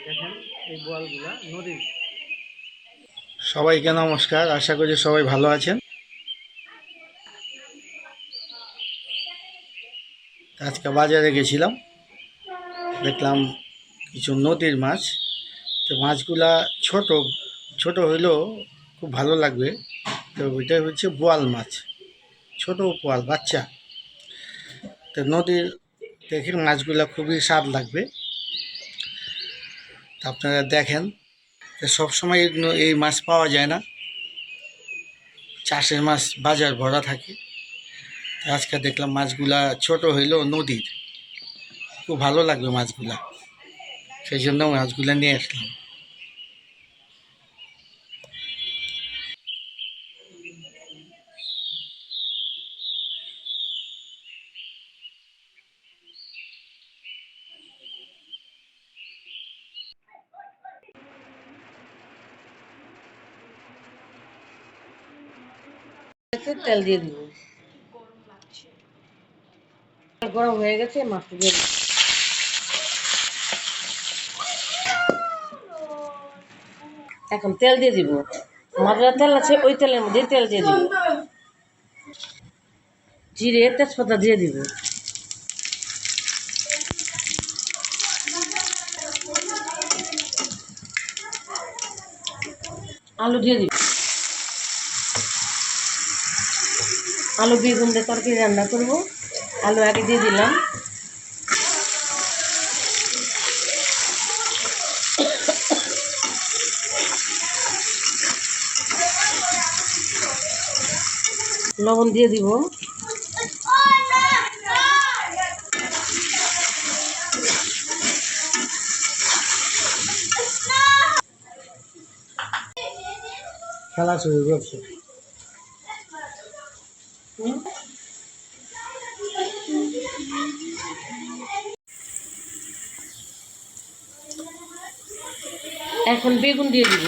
দেখেন এই বোয়ালগুলা নদীর। সবাইকে নমস্কার, আশা করি সবাই ভালো আছেন। আজকে বাজারে গেছিলাম, দেখলাম কিছু নদীর মাছ। তো মাছগুলা ছোট ছোট হইলেও খুব ভালো লাগবে। তো ওইটা হচ্ছে বোয়াল মাছ, ছোট বোয়াল বাচ্চা। তো নদীর দেখেন মাছগুলা খুবই স্বাদ লাগবে। তা আপনারা দেখেন, তো সবসময় এই মাছ পাওয়া যায় না, চাষের মাছ বাজার ভরা থাকে। আজকে দেখলাম মাছগুলা ছোট হইলেও নদীর, খুব ভালো লাগবে মাছগুলা, সেই জন্য মাছগুলা নিয়ে আসলাম। তেল দিয়ে দিব, গরম হয়ে গেছে, মাছটা দিয়ে দিব। এখন তেল দিয়ে দিব, মাছের তেল আছে ওই তেলের মধ্যে তেল দিয়ে দিব, জিরে তেজপাতা দিয়ে দিব, আলু দিয়ে দিব। আলু বেগুন দিয়ে তরকারি রান্না করবো। আলু আগে দিয়ে দিলাম, লবণ দিয়ে দিব, খেলা শুরু করছে। এখন বেগুন দিয়ে দিব,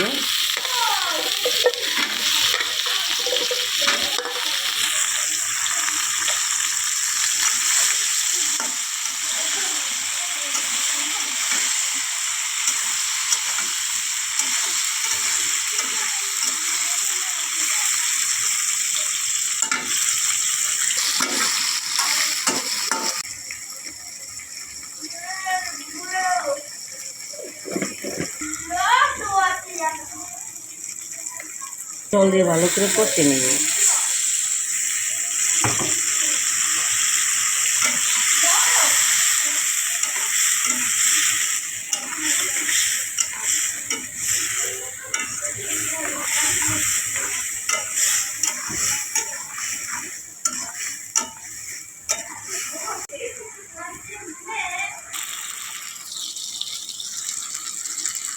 জল দিয়ে ভালো করে কষে নেব।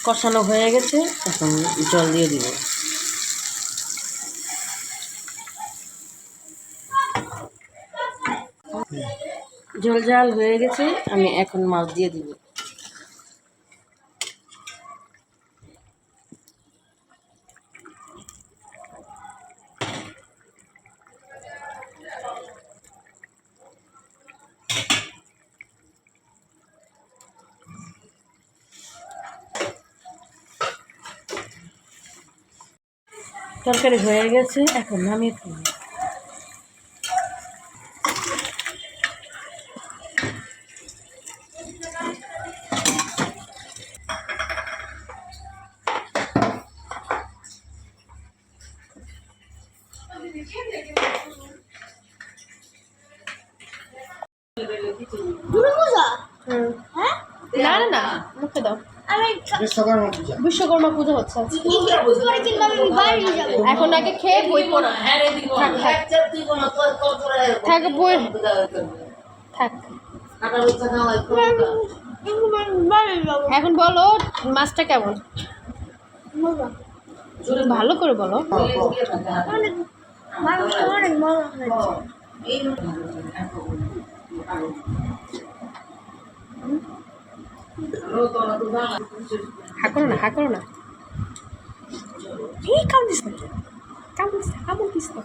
কষানো হয়ে গেছে, এখন জল দিয়ে দিব। জল জাল হয়ে গেছে, আমি এখন মাছ দিয়ে দিব। তরকারি হয়ে গেছে, এখন নামিয়ে ফেলব। না না না, মুখে দাও। বিশ্বকর্মা পূজা হচ্ছে এখন, আগে খেয়ে বই পড়ো। থাক বই থাক। এখন বলো মাছটা কেমন, ভালো করে বলো। হাঁকো না, হাঁকো না, কাম দিস না, কাম দিস না।